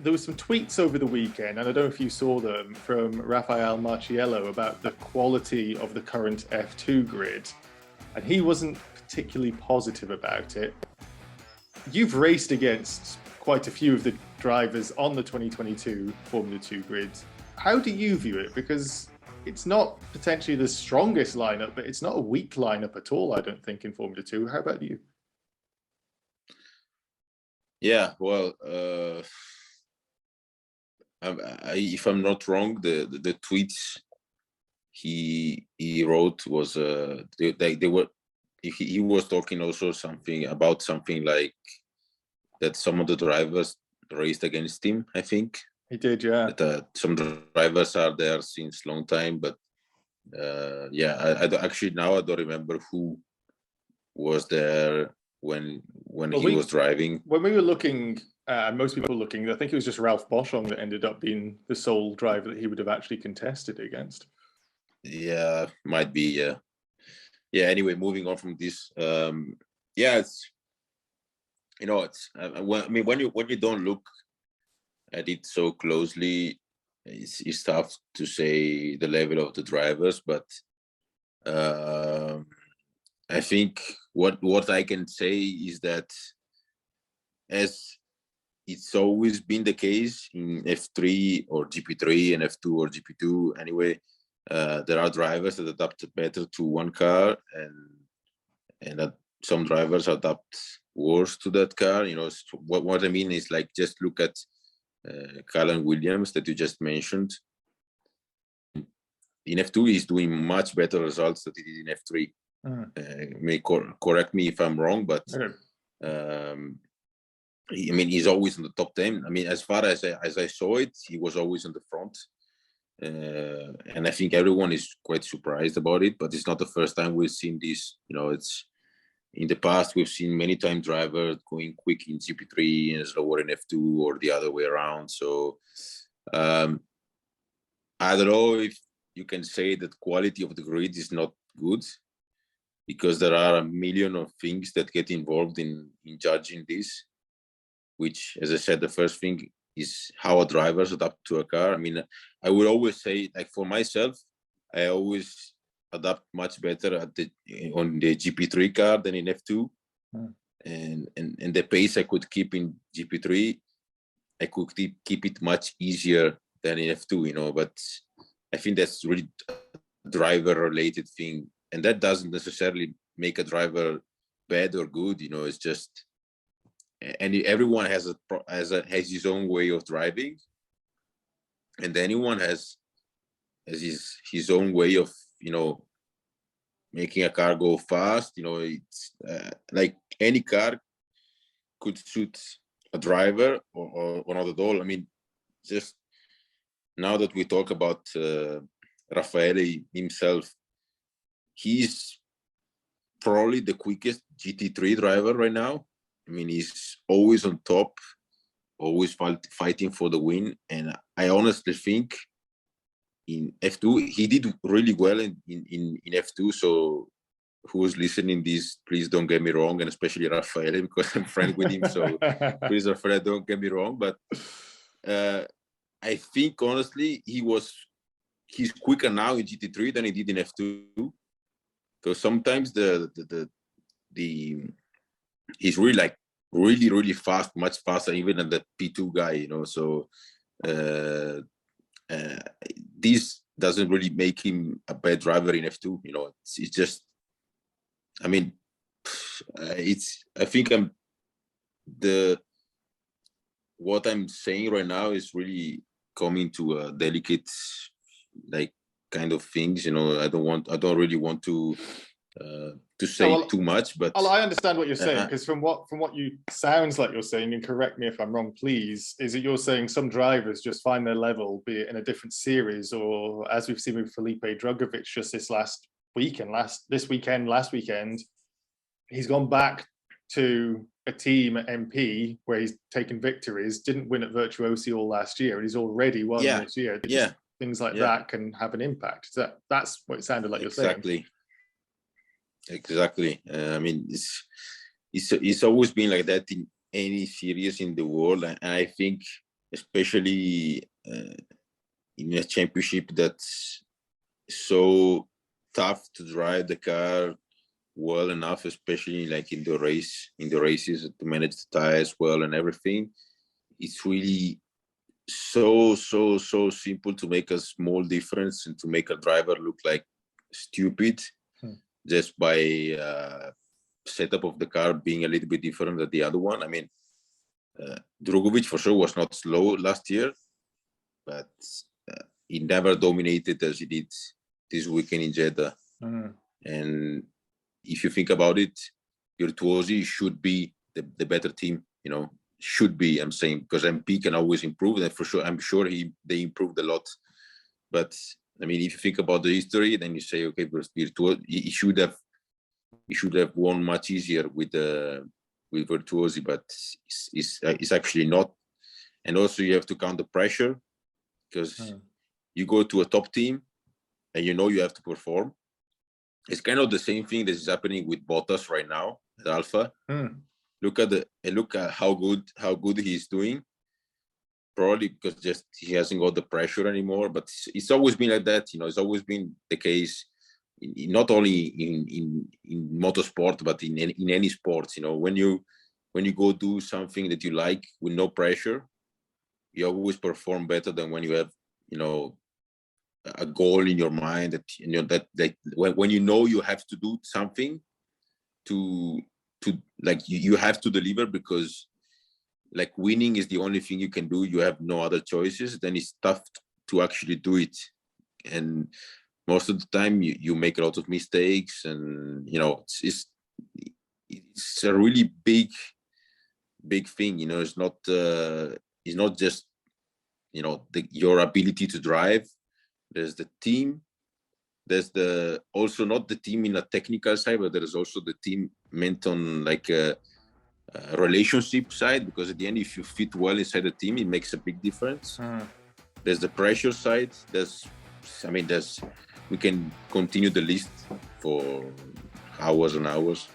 there were some tweets over the weekend, and I don't know if you saw them, from Rafael Marchiello about the quality of the current F2 grid, and he wasn't particularly positive about it. You've raced against quite a few of the drivers on the 2022 Formula 2 grid. How do you view it? Because it's not potentially the strongest lineup, but it's not a weak lineup at all, I don't think, in Formula 2. How about you? Yeah, well, if I'm not wrong, the tweets he wrote was they were, he was talking also about something like that some of the drivers raced against him, I think. He did, yeah. That some drivers are there since long time, but yeah, actually now I don't remember who was there when he was driving. When we were looking, most people were looking, I think it was just Ralph Boschung that ended up being the sole driver that he would have actually contested against. Yeah, might be, yeah. Yeah, anyway, moving on from this, yeah, it's, you know, it's, I mean, when you don't look at it so closely, it's tough to say the level of the drivers, but I think what I can say is that, as it's always been the case in F3 or GP3 and F2 or GP2 anyway, there are drivers that adapt better to one car, and that some drivers adapt worse to that car. You know, what I mean is, like, just look at Callan Williams that you just mentioned. In F2, he's doing much better results than he did in F3. May correct me if I'm wrong, but I mean, he's always in the top 10. I mean, as far as I saw it, he was always in the front. And I think everyone is quite surprised about it, but it's not the first time we've seen this. You know, it's, in the past we've seen many time drivers going quick in GP3 and slower in F2, or the other way around. So I don't know if you can say that quality of the grid is not good, because there are a million of things that get involved in judging this, which, as I said, the first thing is how a drivers adapt to a car. I mean, I would always say, like, for myself, I always adapt much better on the GP3 car than in F2. And the pace I could keep in GP3, I could keep it much easier than in F2, you know. But I think that's really a driver-related thing, and that doesn't necessarily make a driver bad or good, you know. It's just, and everyone has his own way of driving, and anyone has his own way of, you know, making a car go fast. You know, it's like any car could suit a driver or not at all. I mean, just now that we talk about Raffaele himself, he's probably the quickest GT3 driver right now. I mean, he's always on top, always fighting for the win. And I honestly think in F2, he did really well in F2. So who's listening this, please don't get me wrong, and especially Raffaele, because I'm friends with him. So please, Raffaele, don't get me wrong. But I think, honestly, he's quicker now in GT3 than he did in F2. Because sometimes he's really, like, really fast, much faster even than the P2 guy, you know. So this doesn't really make him a bad driver in F2, you know. It's just, I mean, I think what I'm saying right now is really coming to a delicate, like, kind of things, you know. I don't really want to say too much, but I understand what you're saying, because from what you sounds like you're saying, and correct me if I'm wrong, please, is that you're saying some drivers just find their level, be it in a different series, or as we've seen with Felipe Drugovich just last weekend, he's gone back to a team at MP where he's taken victories, didn't win at Virtuosi all last year, and he's already won this year. Things like that can have an impact. That's what it sounded like you're saying. Exactly. I mean, it's always been like that in any series in the world, and I think especially in a championship that's so tough to drive the car well enough, especially like in the races to manage the tires well and everything. It's really so simple to make a small difference and to make a driver look like stupid just by setup of the car being a little bit different than the other one. I mean, Drugovich for sure was not slow last year, but he never dominated as he did this weekend in Jeddah. And if you think about it, Virtuosi should be the better team, you know, should be, I'm saying, because MP can always improve, and for sure, I'm sure they improved a lot. But I mean, if you think about the history, then you say, okay, Virtuosi, he should have won much easier with Virtuosi, but it's actually not. And also you have to count the pressure, because you go to a top team and you know you have to perform. It's kind of the same thing that is happening with Bottas right now at Alpha. Look at how good he's doing. Probably because just he hasn't got the pressure anymore. But it's always been like that, you know. It's always been the case, not only in motorsport, but in any sports. You know, when you go do something that you like with no pressure, you always perform better than when you have, you know, a goal in your mind that, you know, that when you know you have to do something to like you have to deliver, because like winning is the only thing you can do, you have no other choices, then it's tough to actually do it. And most of the time you make a lot of mistakes, and you know, it's a really big thing, you know. It's not just, you know, your ability to drive. There's the team. There's also not the team in a technical side, but there is also the team meant on like a relationship side, because at the end, if you fit well inside the team, it makes a big difference. There's the pressure side. We can continue the list for hours and hours.